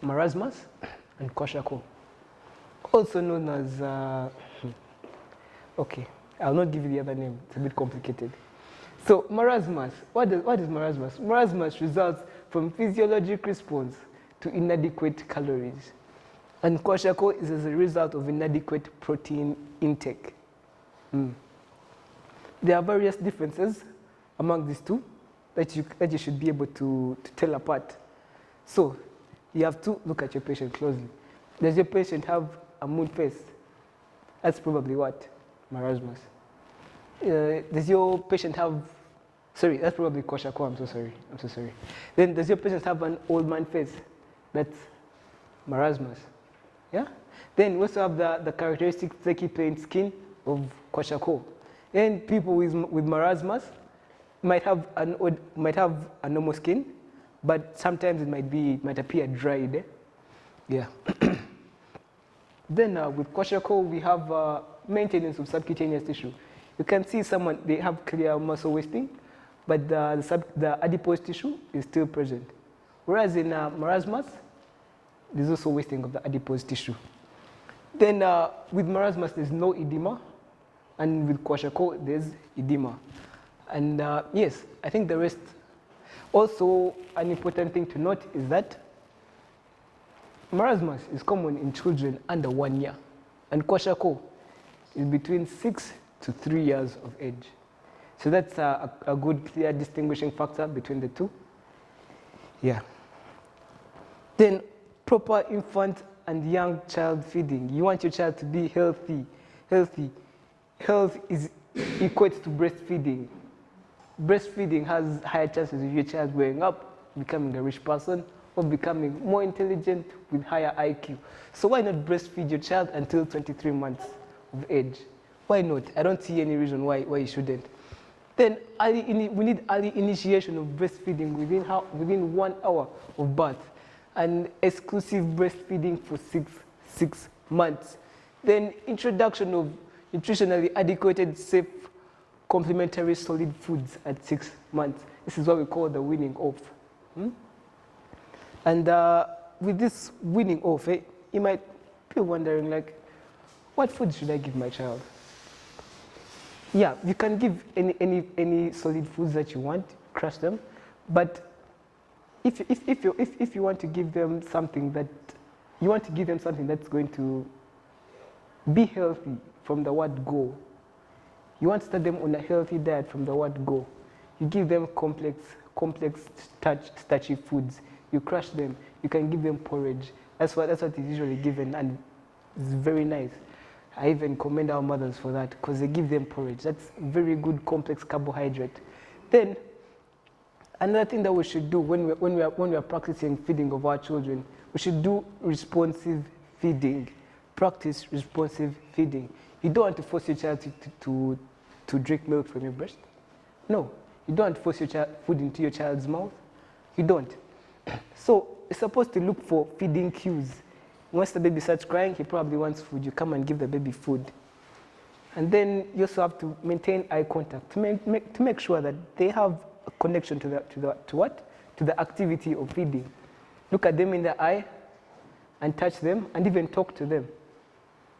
marasmus and kwashiorkor, also known as, okay, I'll not give you the other name, it's a bit complicated. So marasmus, what is marasmus? Marasmus results from physiologic response to inadequate calories. And kwashiorkor is as a result of inadequate protein intake. There are various differences among these two that you should be able to tell apart. So you have to look at your patient closely. Does your patient have a moon face? That's probably what? Marasmus. Does your patient have, sorry, that's probably kwashiorkor, I'm so sorry. Then does your patient have an old man face? That's marasmus. Yeah? Then we also have the characteristic flaky plain skin of kwashiorkor. Then people with marasmus might have a normal skin, but sometimes it might appear dried. Yeah. Then with kwashiorkor, we have maintenance of subcutaneous tissue. You can see someone, they have clear muscle wasting, but the adipose tissue is still present. Whereas in marasmus, there's also wasting of the adipose tissue. Then with marasmus, there's no edema, and with kwashiorkor, there's edema. And yes, I think the rest. Also, an important thing to note is that marasmus is common in children under 1 year, and kwashiorkor is between 6 to 3 years of age. So that's a good, clear distinguishing factor between the two. Yeah. Then proper infant and young child feeding. You want your child to be healthy. Health is equates to breastfeeding. Breastfeeding has higher chances of your child growing up, becoming a rich person, or becoming more intelligent with higher IQ. So why not breastfeed your child until 23 months of age? Why not? I don't see any reason why you shouldn't. Then we need early initiation of breastfeeding within 1 hour of birth, and exclusive breastfeeding for six months. Then introduction of nutritionally adequate, safe, complementary solid foods at 6 months. This is what we call the weaning off. And with this weaning off, you might be wondering, like, what food should I give my child? Yeah, you can give any solid foods that you want, crush them, but if you want to give them something that's going to be healthy from the word go, you want to start them on a healthy diet from the word go, you give them complex starchy foods, you crush them, you can give them porridge. That's what is usually given, and it's very nice. I even commend our mothers for that, because they give them porridge. That's very good complex carbohydrate. Then another thing that we should do when we are practicing feeding of our children, we should do responsive feeding. Practice responsive feeding. You don't want to force your child to drink milk from your breast. No, you don't want to force your food into your child's mouth. You don't. So you're supposed to look for feeding cues. Once the baby starts crying, he probably wants food. You come and give the baby food. And then you also have to maintain eye contact to make sure that they have a connection to the activity of feeding. Look at them in the eye and touch them, and even talk to them.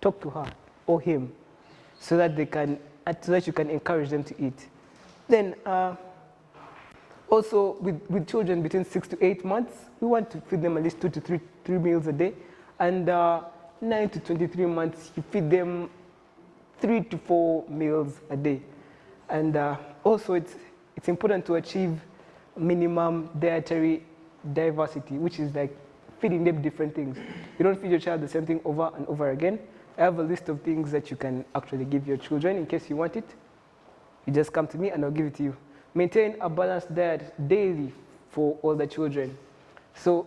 Talk to her or him, so that you can encourage them to eat. Then also with children between 6 to 8 months, we want to feed them at least 2 to 3 meals a day. And 9 to 23 months, you feed them 3 to 4 meals a day. And also it's important to achieve minimum dietary diversity, which is like feeding them different things. You don't feed your child the same thing over and over again. I have a list of things that you can actually give your children in case you want it. You just come to me and I'll give it to you. Maintain a balanced diet daily for all the children. So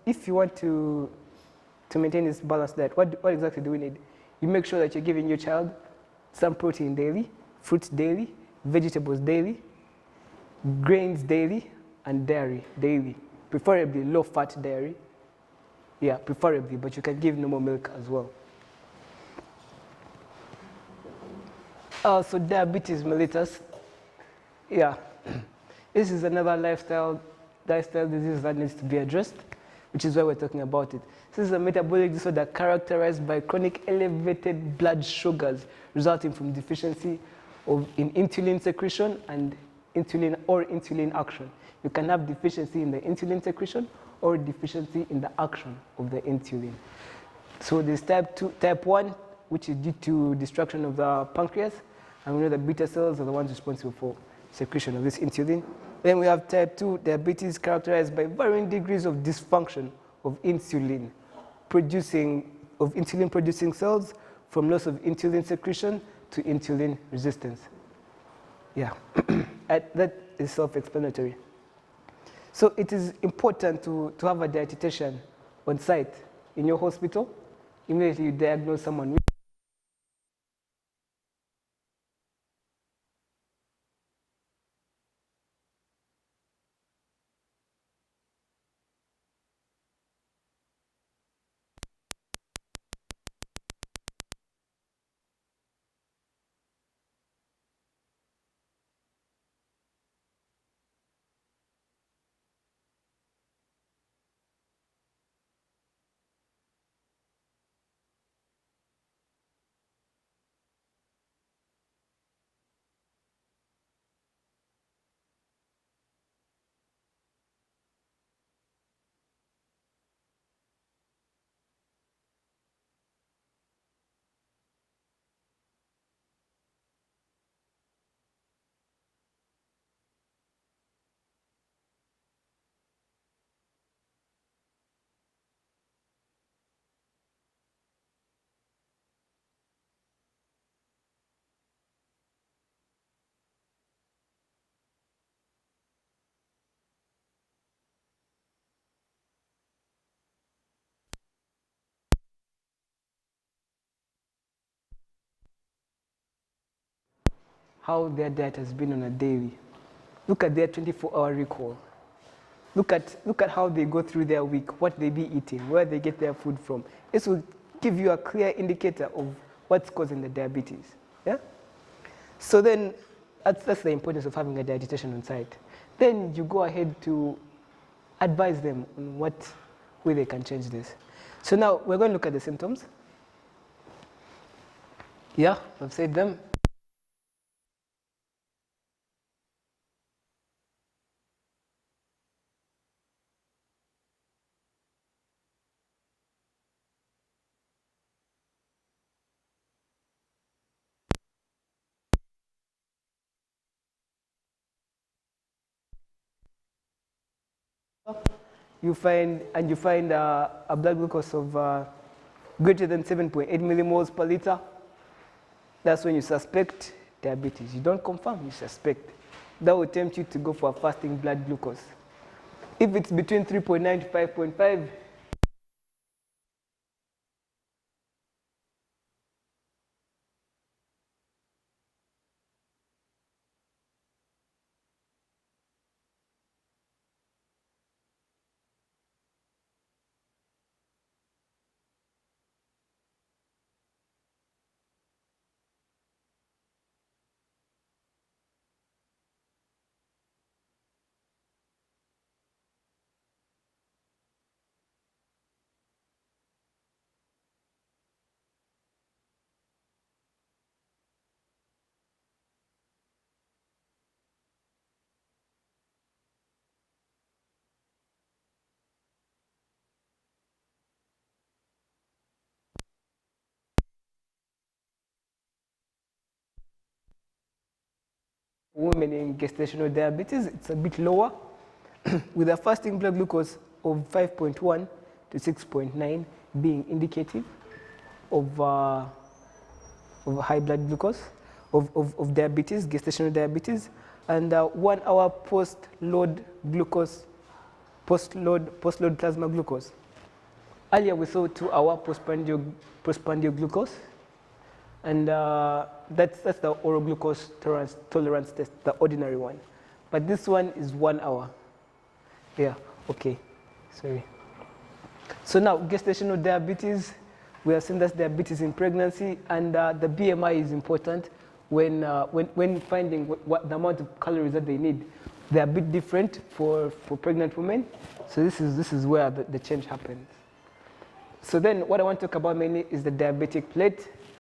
if you want to maintain this balanced diet, what exactly do we need? You make sure that you're giving your child some protein daily, fruits daily, vegetables daily, grains daily, and dairy daily. Preferably low-fat dairy. Yeah, preferably, but you can give normal milk as well. So diabetes mellitus. Yeah, this is another lifestyle disease that needs to be addressed. which is why we're talking about it. This is a metabolic disorder characterized by chronic elevated blood sugars resulting from deficiency in insulin secretion and insulin action. You can have deficiency in the insulin secretion or deficiency in the action of the insulin. So there's type 1, which is due to destruction of the pancreas, and we know that beta cells are the ones responsible for secretion of this insulin. Then we have type 2 diabetes, characterized by varying degrees of dysfunction of insulin producing cells, from loss of insulin secretion to insulin resistance. Yeah, that is self-explanatory. So it is important to have a dietitian on site in your hospital. Immediately you diagnose someone with how their diet has been on a daily. Look at their 24-hour recall. Look at how they go through their week, what they be eating, where they get their food from. This will give you a clear indicator of what's causing the diabetes. Yeah? So then, that's the importance of having a dietitian on site. Then you go ahead to advise them on what way they can change this. So now, we're going to look at the symptoms. Yeah, I've said them. You find a blood glucose of greater than 7.8 millimoles per liter. That's when you suspect diabetes. You don't confirm, you suspect. That will tempt you to go for a fasting blood glucose. If it's between 3.9 to 5.5, women in gestational diabetes, it's a bit lower, with a fasting blood glucose of 5.1 to 6.9 being indicative of high blood glucose, of diabetes, gestational diabetes, and 1 hour post-load glucose, post-load plasma glucose. Earlier we saw 2 hour postprandial glucose, and that's the oral glucose tolerance test, the ordinary one. But this one is 1 hour. Yeah, okay, sorry. So now, gestational diabetes, we are seeing that's diabetes in pregnancy, and the BMI is important when finding what the amount of calories that they need they're a bit different for pregnant women. So this is where the change happens. So then what I want to talk about mainly is the diabetic plate.